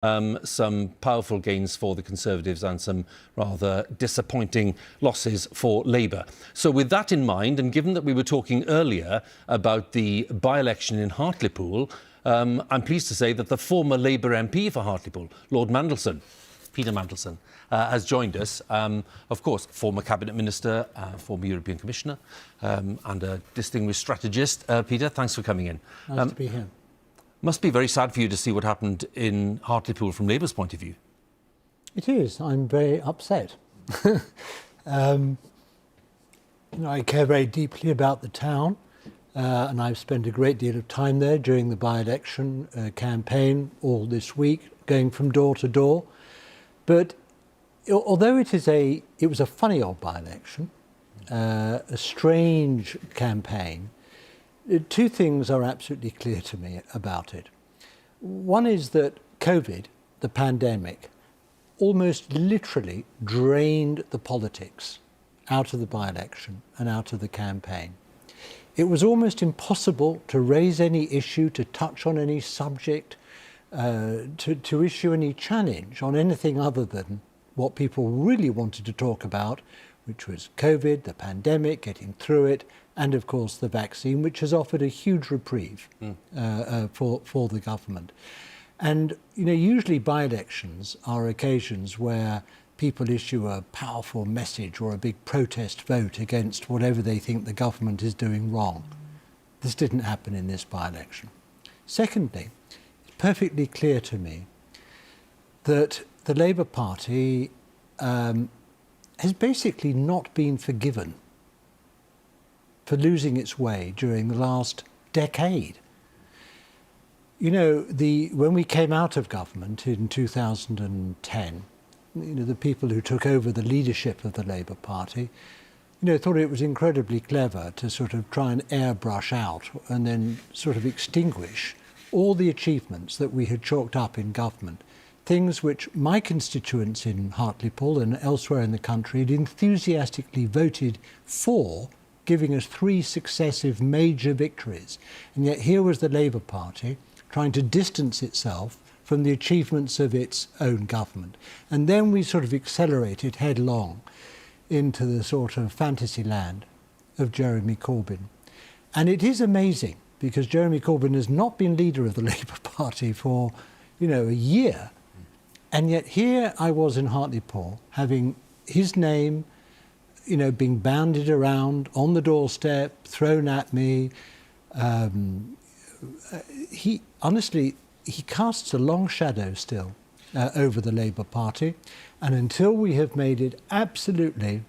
some powerful gains for the Conservatives and some rather disappointing losses for Labour. So with that in mind, and given that we were talking earlier about the by-election in Hartlepool, I'm pleased to say that the former Labour MP for Hartlepool, Lord Mandelson, Peter Mandelson, has joined us. Of course, former Cabinet Minister, former European Commissioner, and a distinguished strategist. Peter, thanks for coming in. Nice to be here. Must be very sad for you to see what happened in Hartlepool from Labour's point of view. It is. I'm very upset. I care very deeply about the town, and I've spent a great deal of time there during the by-election campaign all this week, going from door to door. But although it was a funny old by-election, a strange campaign, two things are absolutely clear to me about it. One is that COVID, the pandemic, almost literally drained the politics out of the by-election and out of the campaign. It was almost impossible to raise any issue, to touch on any subject, to issue any challenge on anything other than what people really wanted to talk about, which was COVID, the pandemic, getting through it, and of course the vaccine, which has offered a huge reprieve for the government. And usually by-elections are occasions where people issue a powerful message or a big protest vote against whatever they think the government is doing wrong. This didn't happen in this by-election. Secondly, it's perfectly clear to me that the Labour Party has basically not been forgiven for losing its way during the last decade. When we came out of government in 2010, the people who took over the leadership of the Labour Party, thought it was incredibly clever to sort of try and airbrush out and then sort of extinguish all the achievements that we had chalked up in government. Things which my constituents in Hartlepool and elsewhere in the country had enthusiastically voted for, giving us 3 successive major victories. And yet here was the Labour Party trying to distance itself from the achievements of its own government. And then we sort of accelerated headlong into the sort of fantasy land of Jeremy Corbyn. And it is amazing, because Jeremy Corbyn has not been leader of the Labour Party for, a year. And yet here I was in Hartlepool, having his name, being bandied around on the doorstep, thrown at me. He casts a long shadow still over the Labour Party. And until we have made it absolutely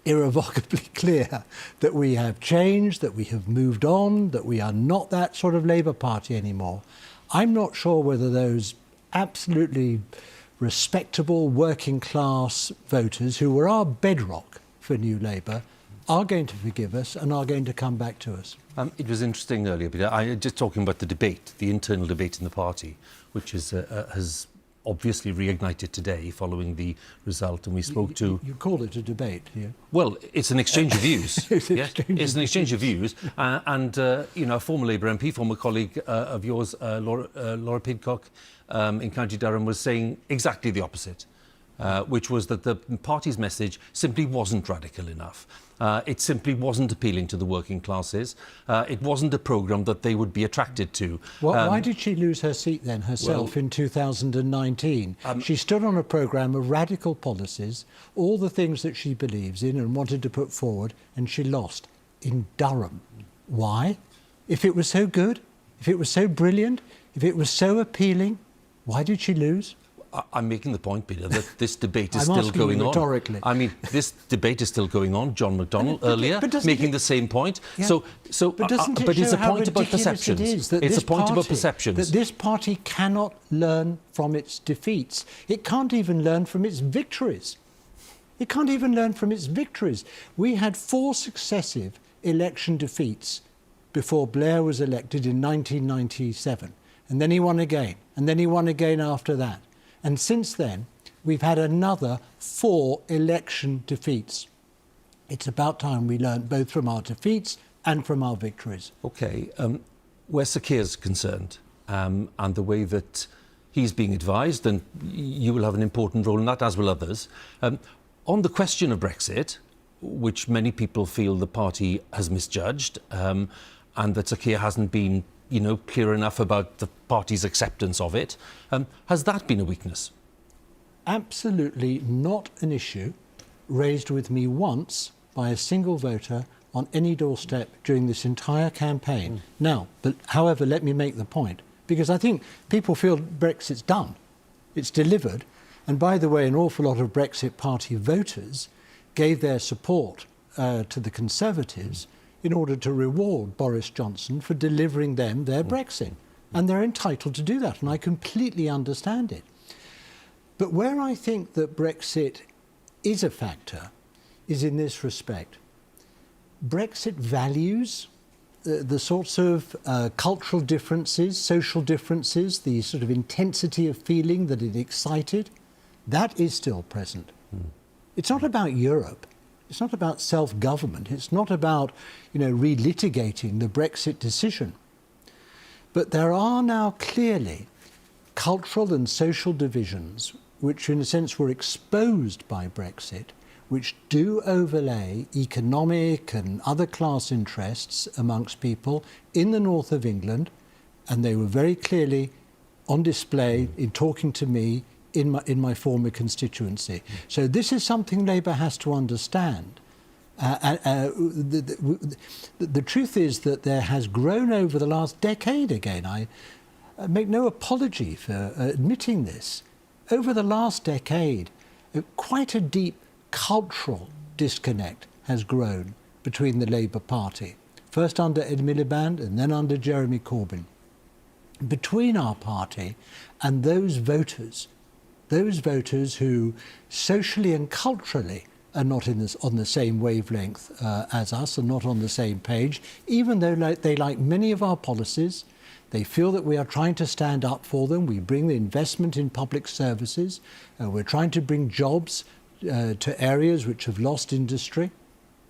irrevocably clear that we have changed, that we have moved on, that we are not that sort of Labour Party anymore, I'm not sure whether those absolutely respectable working class voters who were our bedrock for New Labour are going to forgive us and are going to come back to us. It was interesting earlier, Peter, just talking about the debate, the internal debate in the party, which has obviously reignited today following the result, and we spoke to... You call it a debate, yeah? Well, it's an exchange of views. It's an exchange of views. A former Labour MP, former colleague of yours, Laura Pidcock, in County Durham, was saying exactly the opposite, which was that the party's message simply wasn't radical enough. It simply wasn't appealing to the working classes. It wasn't a programme that they would be attracted to. Why did she lose her seat then herself in 2019? She stood on a programme of radical policies, all the things that she believes in and wanted to put forward, and she lost in Durham. Why? If it was so good, if it was so brilliant, if it was so appealing, why did she lose? I'm making the point, Peter, that this debate is still going on. Rhetorically. I mean, this debate is still going on. John McDonnell earlier making the same point. Yeah. But it's a point about perceptions. It's a point about perceptions. That this party cannot learn from its defeats. It can't even learn from its victories. It can't even learn from its victories. We had 4 successive election defeats before Blair was elected in 1997. And then he won again. And then he won again after that. And since then, we've had another 4 election defeats. It's about time we learned both from our defeats and from our victories. OK, where Sir Keir's concerned and the way that He's being advised, and you will have an important role in that, as will others. On the question of Brexit, which many people feel the party has misjudged, and that Sir Keir hasn't been, clear enough about the party's acceptance of it, has that been a weakness? Absolutely not an issue raised with me once by a single voter on any doorstep during this entire campaign. Now, but however, let me make the point, because I think people feel Brexit's done. It's delivered. And by the way, an awful lot of Brexit Party voters gave their support to the Conservatives in order to reward Boris Johnson for delivering them their Brexit. And they're entitled to do that, and I completely understand it. But where I think that Brexit is a factor is in this respect. Brexit values the sorts of cultural differences, social differences, the sort of intensity of feeling that it excited, that is still present. It's not about Europe. It's not about self-government. It's not about, relitigating the Brexit decision. But there are now clearly cultural and social divisions which, in a sense, were exposed by Brexit, which do overlay economic and other class interests amongst people in the north of England, and they were very clearly on display in talking to me in my former constituency. So this is something Labour has to understand. The truth is that there has grown over the last decade, again, I make no apology for admitting this, over the last decade, quite a deep cultural disconnect has grown between the Labour Party, first under Ed Miliband and then under Jeremy Corbyn. Between our party and those voters who socially and culturally are not on the same wavelength as us and not on the same page, even though they like many of our policies. They feel that we are trying to stand up for them. We bring the investment in public services. We're trying to bring jobs to areas which have lost industry.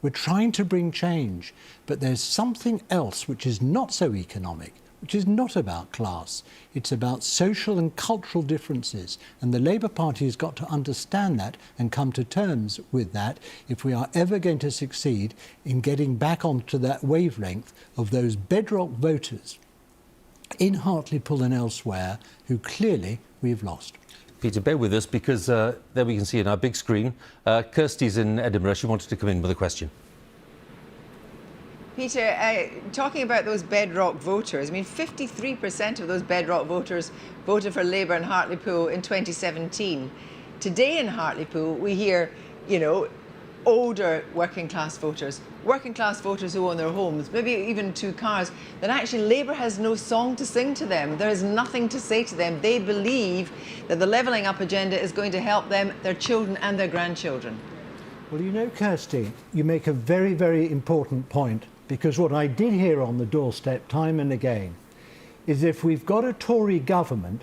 We're trying to bring change. But there's something else which is not so economic, which is not about class. It's about social and cultural differences. And the Labour Party has got to understand that and come to terms with that if we are ever going to succeed in getting back onto that wavelength of those bedrock voters in Hartlepool and elsewhere who clearly we've lost. Peter, bear with us, because there we can see in our big screen, Kirsty's in Edinburgh. She wanted to come in with a question. Peter, talking about those bedrock voters, 53% of those bedrock voters voted for Labour in Hartlepool in 2017. Today in Hartlepool, we hear, older working class voters who own their homes, maybe even 2 cars, that actually Labour has no song to sing to them. There is nothing to say to them. They believe that the levelling up agenda is going to help them, their children and their grandchildren. Well, Kirsty, you make a very, very important point, because what I did hear on the doorstep time and again is if we've got a Tory government,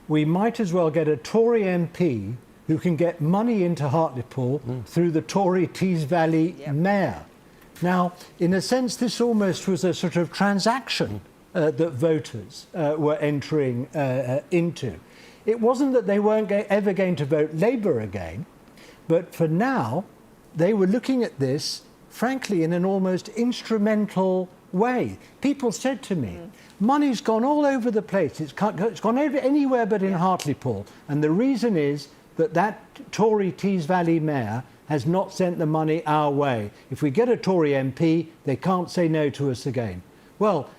we might as well get a Tory MP who can get money into Hartlepool through the Tory Tees Valley mayor. Now, in a sense, this almost was a sort of transaction that voters were entering into. It wasn't that they weren't ever going to vote Labour again, but for now, they were looking at this, frankly, in an almost instrumental way. People said to me, money's gone all over the place. It's gone over anywhere but in Hartlepool. And the reason is that Tory Tees Valley mayor has not sent the money our way. If we get a Tory MP, they can't say no to us again. Well,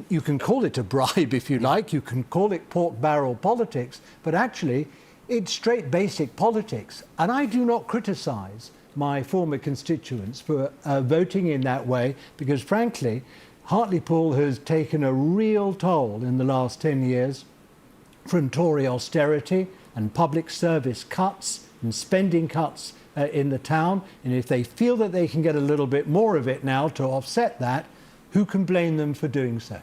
you can call it a bribe if you like, you can call it pork barrel politics, but actually it's straight basic politics. And I do not criticise my former constituents for voting in that way, because frankly, Hartlepool has taken a real toll in the last 10 years from Tory austerity and public service cuts and spending cuts in the town. And if they feel that they can get a little bit more of it now to offset that, who can blame them for doing so?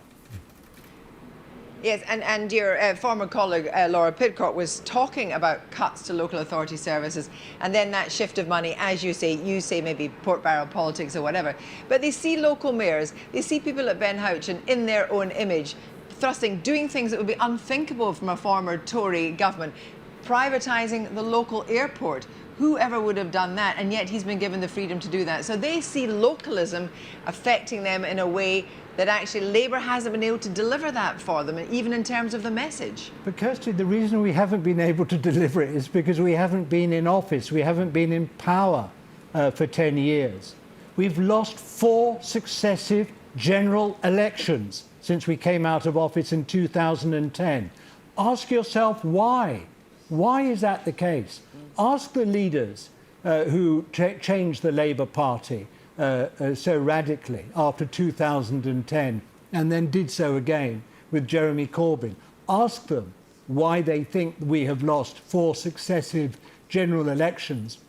Yes, and your former colleague, Laura Pidcock, was talking about cuts to local authority services and then that shift of money, as you say maybe pork barrel politics or whatever. But they see local mayors, they see people at Ben Houchin in their own image doing things that would be unthinkable from a former Tory government, privatising the local airport. Whoever would have done that? And yet he's been given the freedom to do that. So they see localism affecting them in a way that actually Labour hasn't been able to deliver that for them, even in terms of the message. But Kirsty, the reason we haven't been able to deliver it is because we haven't been in office, we haven't been in power for 10 years. We've lost 4 successive general elections since we came out of office in 2010. Ask yourself why. Why is that the case? Ask the leaders who changed the Labour Party so radically after 2010 and then did so again with Jeremy Corbyn. Ask them why they think we have lost 4 successive general elections.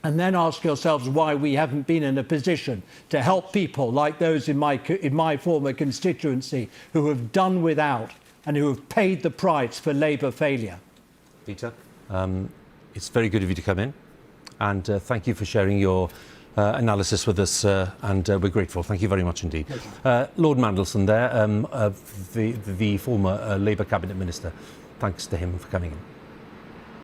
And then ask yourselves why we haven't been in a position to help people like those in my former constituency who have done without and who have paid the price for Labour failure. Peter, it's very good of you to come in, and thank you for sharing your analysis with us, and we're grateful. Thank you very much indeed. Lord Mandelson there, the former Labour Cabinet Minister. Thanks to him for coming in.